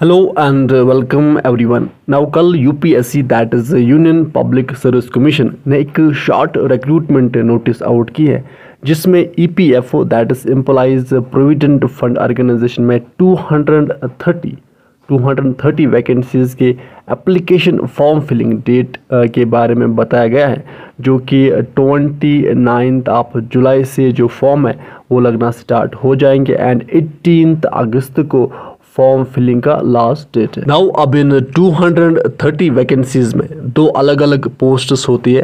Hello and welcome everyone. Now कल UPSC that is Union Public Service Commission ने एक short recruitment notice out की है जिसमें EPFO that is Employees Provident Fund Organisation में 230 vacancies के एप्लीकेशन फॉर्म फिलिंग डेट के बारे में बताया गया है, जो कि 29 जुलाई से जो फॉर्म है वो लगना स्टार्ट हो जाएंगे एंड 18 अगस्त को फॉर्म फिलिंग का लास्ट डेट है। नाउ अब इन 230 वैकेंसीज में दो अलग अलग पोस्ट्स होती है।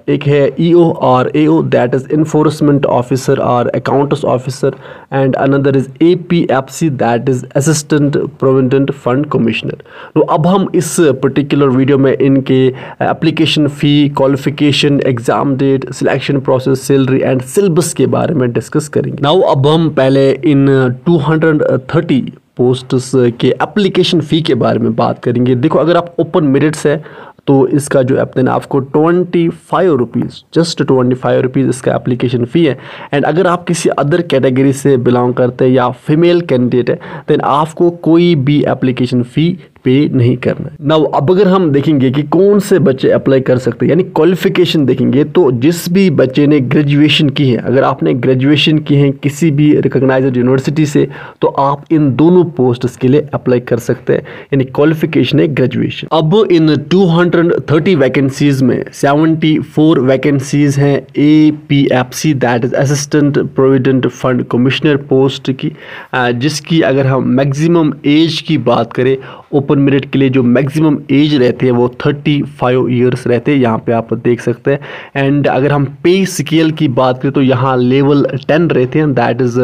एक है ईओ और AO that is enforcement officer और accounts officer and another is APFC that is assistant provident fund commissioner. तो अब हम इस पर्टिकुलर वीडियो में इनके application fee, qualification, exam date, selection process, salary and syllabus के बारे में डिस्कस करेंगे। नाउ अब हम पहले इन 230 पोस्ट्स के एप्लीकेशन फ़ी के बारे में बात करेंगे। देखो, अगर आप ओपन मेरिट्स है तो इसका जो अपने आपको 25 रुपीज़, जस्ट 25 रुपीज़ इसका एप्लीकेशन फ़ी है। एंड अगर आप किसी अदर कैटेगरी से बिलोंग करते हैं या फीमेल कैंडिडेट है देन आपको कोई भी एप्लीकेशन फ़ी पे नहीं करना है। नाउ अब अगर हम देखेंगे कि कौन से बच्चे अप्लाई कर सकते हैं, यानी क्वालिफिकेशन देखेंगे, तो जिस भी बच्चे ने ग्रेजुएशन की है, अगर आपने ग्रेजुएशन की है किसी भी रिकॉग्नाइज्ड यूनिवर्सिटी से, तो आप इन दोनों पोस्ट्स के लिए अप्लाई कर सकते हैं, यानी क्वालिफिकेशन है ग्रेजुएशन। अब इन 230 वैकेंसीज में 74 वैकेंसीज हैं APFC that is assistant provident fund commissioner post की, जिसकी अगर हम मैक्सिमम एज की बात करें, ओपन मेरिट के लिए जो मैक्सिमम एज रहती है वो 35 ईयर्स रहते हैं, यहाँ पे आप देख सकते हैं। एंड अगर हम पे स्केल की बात करें तो यहाँ लेवल 10 रहते हैं दैट इज़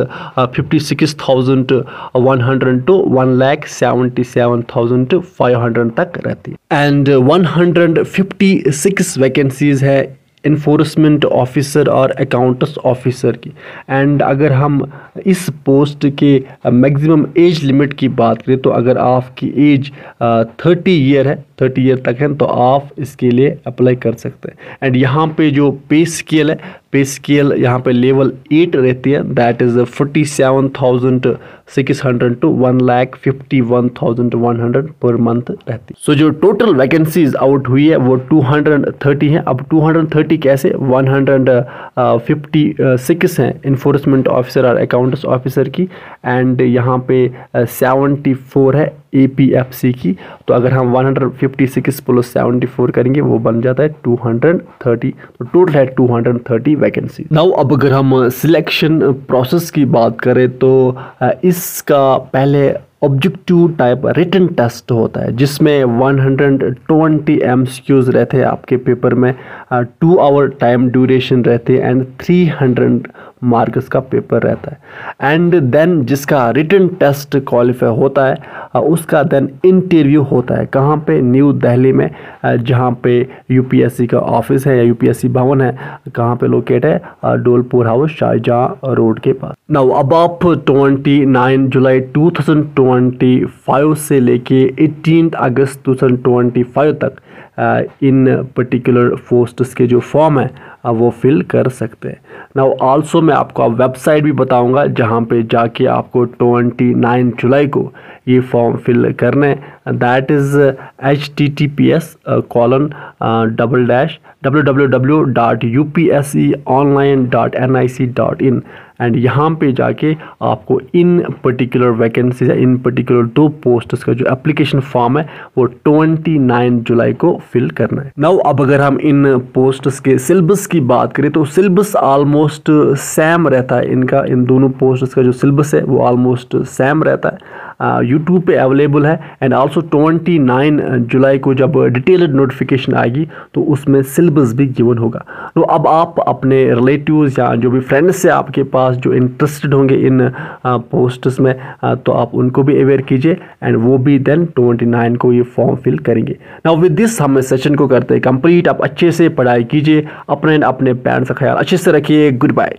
56,100 टू 1,77,500 तक रहती है। एंड 156 वैकेंसीज है इन्फोर्समेंट ऑफिसर और अकाउंट्स ऑफिसर की। एंड अगर हम इस पोस्ट के मैक्सिमम एज लिमिट की बात करें तो अगर आपकी एज 30 ईयर है, 30 ईयर तक है, तो आप इसके लिए अप्लाई कर सकते हैं। एंड यहाँ पे जो पे स्केल है, पे स्केल यहाँ पे लेवल 8 रहती है that is 47,600 to 1,51,100 per month रहती है। सो जो टोटल वैकेंसीज आउट हुई है वो 230 है। अब 230 कैसे, 156 हैं इन्फोर्समेंट ऑफिसर और अकाउंट्स ऑफिसर की, एंड यहाँ पे 74 है एपीएफसी की। तो अगर हम 156 प्लस 74 करेंगे वो बन जाता है 230, तो टोटल है 230 वैकेंसी। नाउ अब अगर हम सिलेक्शन प्रोसेस की बात करें तो इसका पहले ऑब्जेक्टिव टाइप रिटन टेस्ट होता है जिसमें 120 MCQs रहते हैं आपके पेपर में, 2 आवर टाइम ड्यूरेशन रहते हैं एंड 300 मार्क्स का पेपर रहता है। एंड देन जिसका रिटन टेस्ट क्वालिफाई होता है उसका देन इंटरव्यू होता है। कहाँ पे, न्यू दिल्ली में, जहाँ पे यूपीएससी का ऑफिस है या यूपीएससी भवन है, कहाँ पे लोकेट है, डोलपुर हाउस, शाहजहाँ रोड के पास। नाउ अब आप 29 जुलाई 2025 से लेके 18 अगस्त 2025 तक इन पर्टिकुलर पोस्ट्स के जो फॉर्म है वो फिल कर सकते हैं। नाउ आल्सो मैं आपको वेबसाइट भी बताऊंगा जहां पे जाके आपको 29 जुलाई को ये फॉर्म फिल करने हैं, दैट इज़ https://www.upsconline.nic.in। एंड यहाँ पे जाके आपको इन पर्टिकुलर वैकेंसी या इन पर्टिकुलर 2 पोस्ट्स का जो एप्लीकेशन फॉर्म है वो 29 जुलाई को फिल करना है। नाउ अब अगर हम इन पोस्ट्स के सिलेबस की बात करें तो सिलेबस ऑलमोस्ट सेम रहता है इनका, इन दोनों पोस्ट्स का जो सिलेबस है वो ऑलमोस्ट सेम रहता है, यूट्यूब पे अवेलेबल है। एंड आल्सो 29 जुलाई को जब डिटेल्ड नोटिफिकेशन आएगी तो उसमें सिलेबस भी गिवन होगा। तो अब आप अपने रिलेटिव्स या जो भी फ्रेंड्स है आपके पास जो इंटरेस्टेड होंगे इन पोस्ट्स में, तो आप उनको भी अवेयर कीजिए एंड वो भी देन 29 को ये फॉर्म फिल करेंगे। नाउ विद दिस हम इस सेशन को करते हैं कंप्लीट। आप अच्छे से पढ़ाई कीजिए, अपने पेरेंट्स का ख्याल अच्छे से रखिए। Good bye.